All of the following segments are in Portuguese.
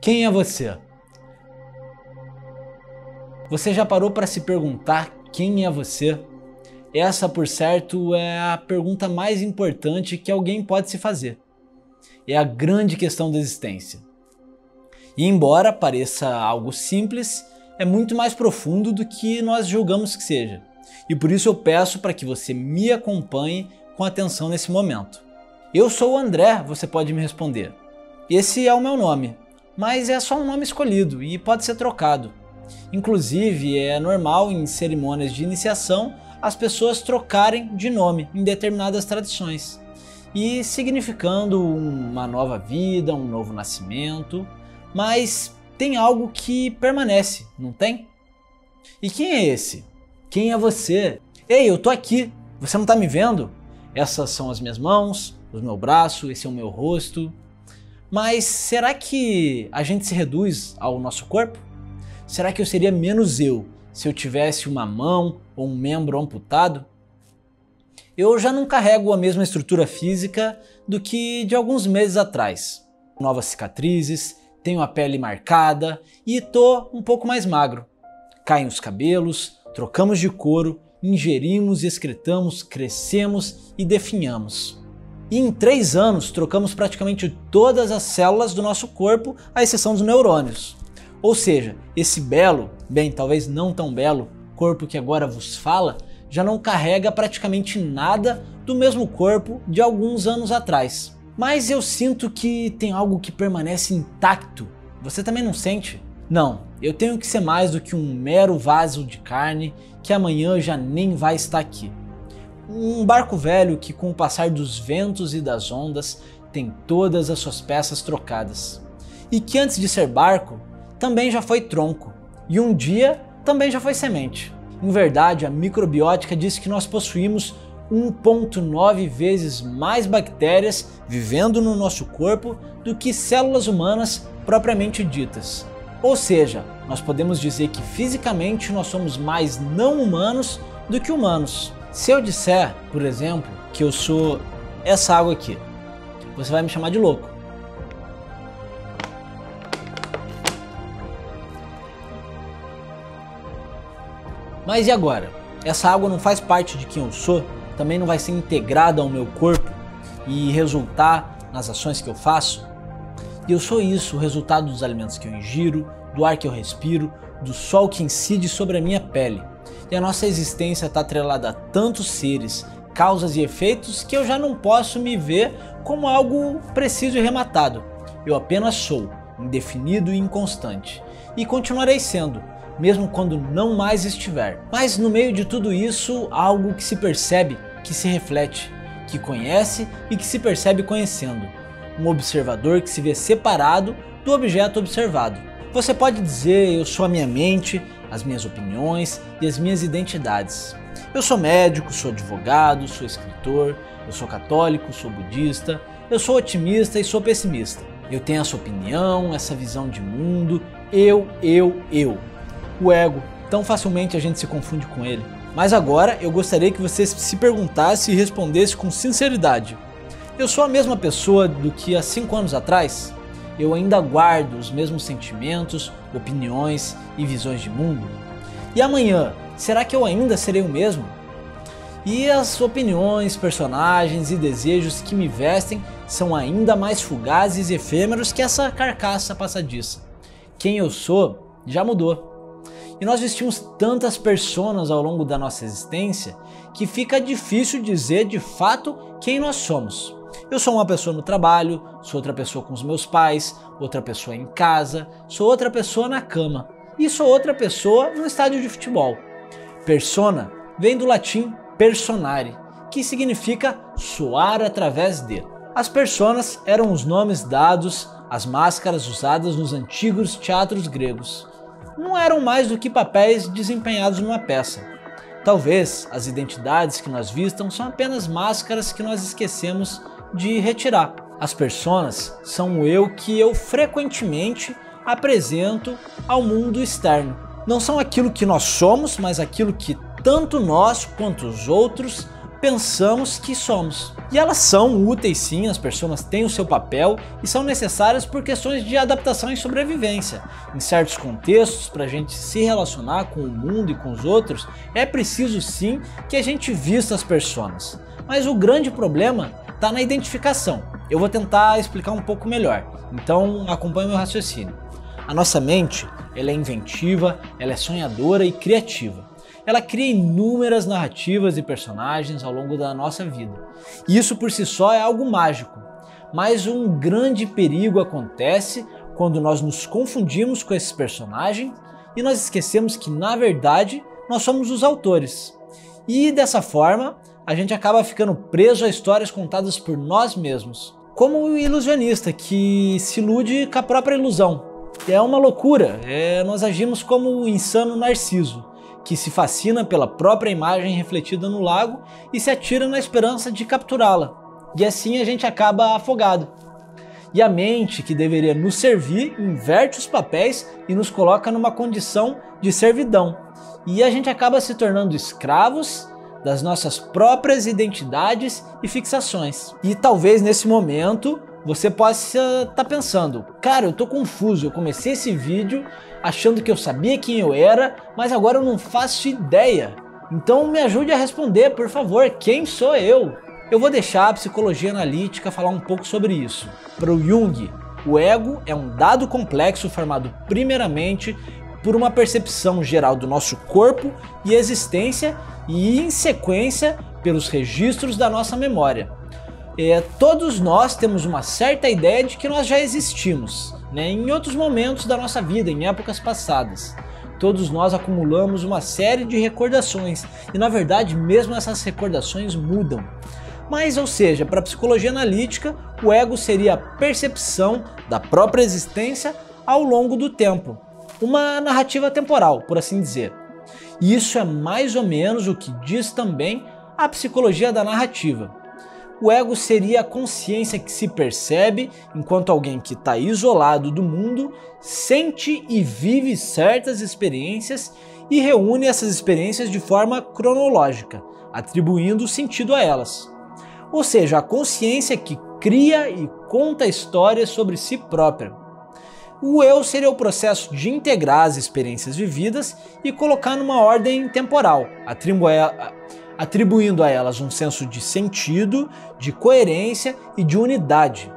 Quem é você? Você já parou para se perguntar quem é você? Essa, por certo, é a pergunta mais importante que alguém pode se fazer. É a grande questão da existência. E embora pareça algo simples, é muito mais profundo do que nós julgamos que seja. E por isso eu peço para que você me acompanhe com atenção nesse momento. Eu sou o André, você pode me responder. Esse é o meu nome, mas é só um nome escolhido e pode ser trocado. Inclusive, é normal em cerimônias de iniciação as pessoas trocarem de nome em determinadas tradições, e significando uma nova vida, um novo nascimento, mas tem algo que permanece, não tem? E quem é esse? Quem é você? Ei, eu tô aqui, você não tá me vendo? Essas são as minhas mãos, o meu braço, esse é o meu rosto. Mas será que a gente se reduz ao nosso corpo? Será que eu seria menos eu se eu tivesse uma mão ou um membro amputado? Eu já não carrego a mesma estrutura física do que de alguns meses atrás. Novas cicatrizes, tenho a pele marcada e tô um pouco mais magro. Caem os cabelos, trocamos de couro, ingerimos e excretamos, crescemos e definhamos. E em 3 anos trocamos praticamente todas as células do nosso corpo, à exceção dos neurônios. Ou seja, esse belo, bem, talvez não tão belo, corpo que agora vos fala, já não carrega praticamente nada do mesmo corpo de alguns anos atrás. Mas eu sinto que tem algo que permanece intacto. Você também não sente? Não, eu tenho que ser mais do que um mero vaso de carne que amanhã já nem vai estar aqui. Um barco velho que, com o passar dos ventos e das ondas, tem todas as suas peças trocadas. E que antes de ser barco, também já foi tronco. E um dia também já foi semente. Em verdade, a microbiótica diz que nós possuímos 1,9 vezes mais bactérias vivendo no nosso corpo do que células humanas propriamente ditas. Ou seja, nós podemos dizer que fisicamente nós somos mais não humanos do que humanos. Se eu disser, por exemplo, que eu sou essa água aqui, você vai me chamar de louco. Mas e agora? Essa água não faz parte de quem eu sou? Também não vai ser integrada ao meu corpo e resultar nas ações que eu faço? E eu sou isso, o resultado dos alimentos que eu ingiro, do ar que eu respiro, do sol que incide sobre a minha pele. E a nossa existência está atrelada a tantos seres, causas e efeitos que eu já não posso me ver como algo preciso e rematado. Eu apenas sou, indefinido e inconstante. E continuarei sendo, mesmo quando não mais estiver. Mas no meio de tudo isso, há algo que se percebe, que se reflete, que conhece e que se percebe conhecendo. Um observador que se vê separado do objeto observado. Você pode dizer, eu sou a minha mente, as minhas opiniões e as minhas identidades. Eu sou médico, sou advogado, sou escritor, eu sou católico, sou budista, eu sou otimista e sou pessimista. Eu tenho essa opinião, essa visão de mundo, eu. O ego, tão facilmente a gente se confunde com ele. Mas agora eu gostaria que você se perguntasse e respondesse com sinceridade. Eu sou a mesma pessoa do que há 5 anos atrás? Eu ainda guardo os mesmos sentimentos, opiniões e visões de mundo? E amanhã, será que eu ainda serei o mesmo? E as opiniões, personagens e desejos que me vestem são ainda mais fugazes e efêmeros que essa carcaça passadiça. Quem eu sou já mudou. E nós vestimos tantas personas ao longo da nossa existência que fica difícil dizer de fato quem nós somos. Eu sou uma pessoa no trabalho, sou outra pessoa com os meus pais, outra pessoa em casa, sou outra pessoa na cama e sou outra pessoa no estádio de futebol. Persona vem do latim personare, que significa soar através de. As personas eram os nomes dados às máscaras usadas nos antigos teatros gregos. Não eram mais do que papéis desempenhados numa peça. Talvez as identidades que nós vistam são apenas máscaras que nós esquecemos de retirar. As personas são o eu que eu frequentemente apresento ao mundo externo. Não são aquilo que nós somos, mas aquilo que tanto nós quanto os outros pensamos que somos. E elas são úteis sim, as personas têm o seu papel e são necessárias por questões de adaptação e sobrevivência. Em certos contextos, para a gente se relacionar com o mundo e com os outros, é preciso sim que a gente vista as personas. Mas o grande problema está na identificação. Eu vou tentar explicar um pouco melhor, então acompanhe meu raciocínio. A nossa mente, ela é inventiva, ela é sonhadora e criativa. Ela cria inúmeras narrativas e personagens ao longo da nossa vida. E isso por si só é algo mágico. Mas um grande perigo acontece quando nós nos confundimos com esses personagens e nós esquecemos que, na verdade, nós somos os autores. E dessa forma, a gente acaba ficando preso a histórias contadas por nós mesmos. Como o ilusionista que se ilude com a própria ilusão. É uma loucura, nós agimos como o insano Narciso, que se fascina pela própria imagem refletida no lago e se atira na esperança de capturá-la. E assim a gente acaba afogado. E a mente, que deveria nos servir, inverte os papéis e nos coloca numa condição de servidão. E a gente acaba se tornando escravos das nossas próprias identidades e fixações. E talvez nesse momento você possa estar pensando, cara, eu tô confuso, eu comecei esse vídeo achando que eu sabia quem eu era, mas agora eu não faço ideia. Então me ajude a responder, por favor, quem sou eu? Eu vou deixar a psicologia analítica falar um pouco sobre isso. Para o Jung, o ego é um dado complexo formado primeiramente por uma percepção geral do nosso corpo e existência e em sequência pelos registros da nossa memória. Todos nós temos uma certa ideia de que nós já existimos, em outros momentos da nossa vida, em épocas passadas. Todos nós acumulamos uma série de recordações e, na verdade, mesmo essas recordações mudam. Mas, ou seja, para a psicologia analítica, o ego seria a percepção da própria existência ao longo do tempo. Uma narrativa temporal, por assim dizer. E isso é mais ou menos o que diz também a psicologia da narrativa. O ego seria a consciência que se percebe enquanto alguém que está isolado do mundo sente e vive certas experiências e reúne essas experiências de forma cronológica, atribuindo sentido a elas. Ou seja, a consciência que cria e conta histórias sobre si própria. O eu seria o processo de integrar as experiências vividas e colocar numa ordem temporal, atribuindo a elas um senso de sentido, de coerência e de unidade,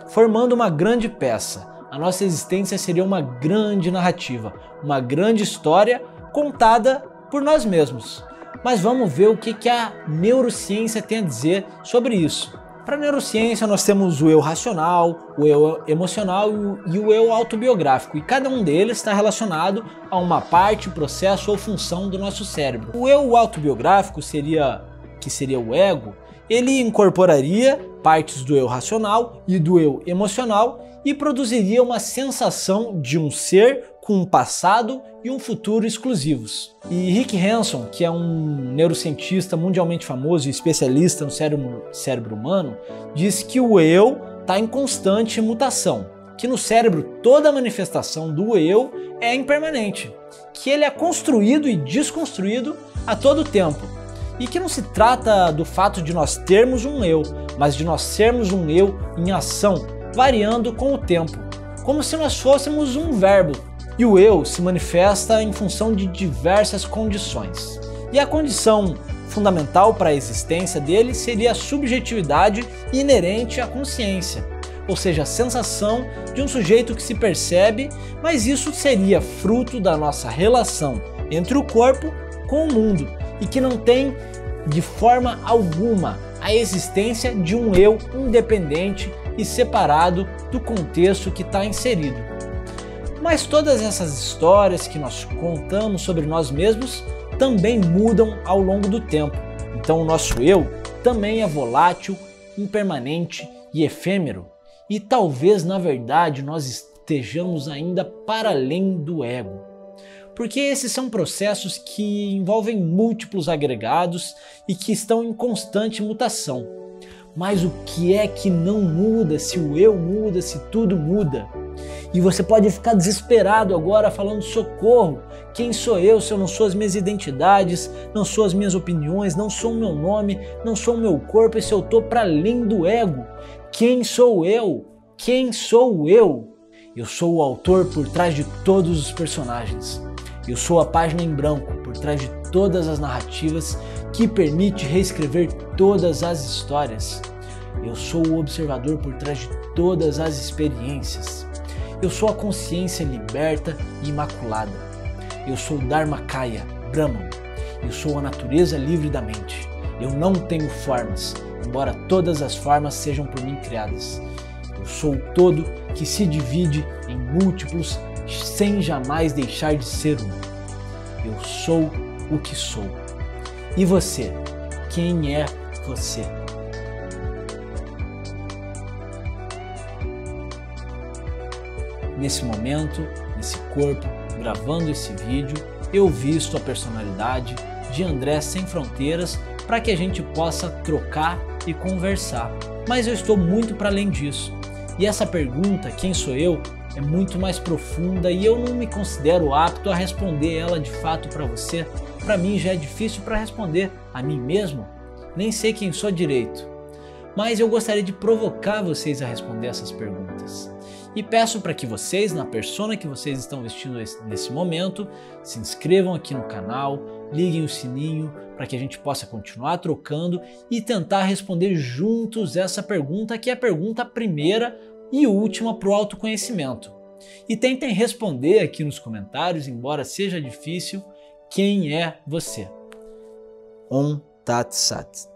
formando uma grande peça. A nossa existência seria uma grande narrativa, uma grande história contada por nós mesmos. Mas vamos ver o que a neurociência tem a dizer sobre isso. Para a neurociência nós temos o eu racional, o eu emocional e o eu autobiográfico, e cada um deles está relacionado a uma parte, processo ou função do nosso cérebro. O eu autobiográfico que seria o ego, ele incorporaria partes do eu racional e do eu emocional e produziria uma sensação de um ser com um passado e um futuro exclusivos. E Rick Hanson, que é um neurocientista mundialmente famoso e especialista no cérebro humano, diz que o eu está em constante mutação, que no cérebro toda manifestação do eu é impermanente, que ele é construído e desconstruído a todo tempo, e que não se trata do fato de nós termos um eu, mas de nós sermos um eu em ação, variando com o tempo, como se nós fôssemos um verbo. E o eu se manifesta em função de diversas condições. E a condição fundamental para a existência dele seria a subjetividade inerente à consciência, ou seja, a sensação de um sujeito que se percebe, mas isso seria fruto da nossa relação entre o corpo com o mundo e que não tem de forma alguma a existência de um eu independente e separado do contexto que está inserido. Mas todas essas histórias que nós contamos sobre nós mesmos também mudam ao longo do tempo. Então o nosso eu também é volátil, impermanente e efêmero. E talvez na verdade nós estejamos ainda para além do ego. Porque esses são processos que envolvem múltiplos agregados e que estão em constante mutação. Mas o que é que não muda se o eu muda, se tudo muda? E você pode ficar desesperado agora falando: socorro, quem sou eu se eu não sou as minhas identidades, não sou as minhas opiniões, não sou o meu nome, não sou o meu corpo, e se eu tô para além do ego? Quem sou eu? Quem sou eu? Eu sou o autor por trás de todos os personagens. Eu sou a página em branco por trás de todas as narrativas que permite reescrever todas as histórias. Eu sou o observador por trás de todas as experiências. Eu sou a consciência liberta e imaculada. Eu sou Dharmakaya, Brahman. Eu sou a natureza livre da mente. Eu não tenho formas, embora todas as formas sejam por mim criadas. Eu sou o todo que se divide em múltiplos sem jamais deixar de ser um. Eu sou o que sou. E você? Quem é você? Nesse momento, nesse corpo, gravando esse vídeo, eu visto a personalidade de André Sem Fronteiras para que a gente possa trocar e conversar. Mas eu estou muito para além disso. E essa pergunta, quem sou eu, é muito mais profunda e eu não me considero apto a responder ela de fato para você. Para mim já é difícil para responder a mim mesmo. Nem sei quem sou direito. Mas eu gostaria de provocar vocês a responder essas perguntas. E peço para que vocês, na persona que vocês estão vestindo nesse momento, se inscrevam aqui no canal, liguem o sininho para que a gente possa continuar trocando e tentar responder juntos essa pergunta, que é a pergunta primeira e última para o autoconhecimento. E tentem responder aqui nos comentários, embora seja difícil, quem é você? Om Tat Sat.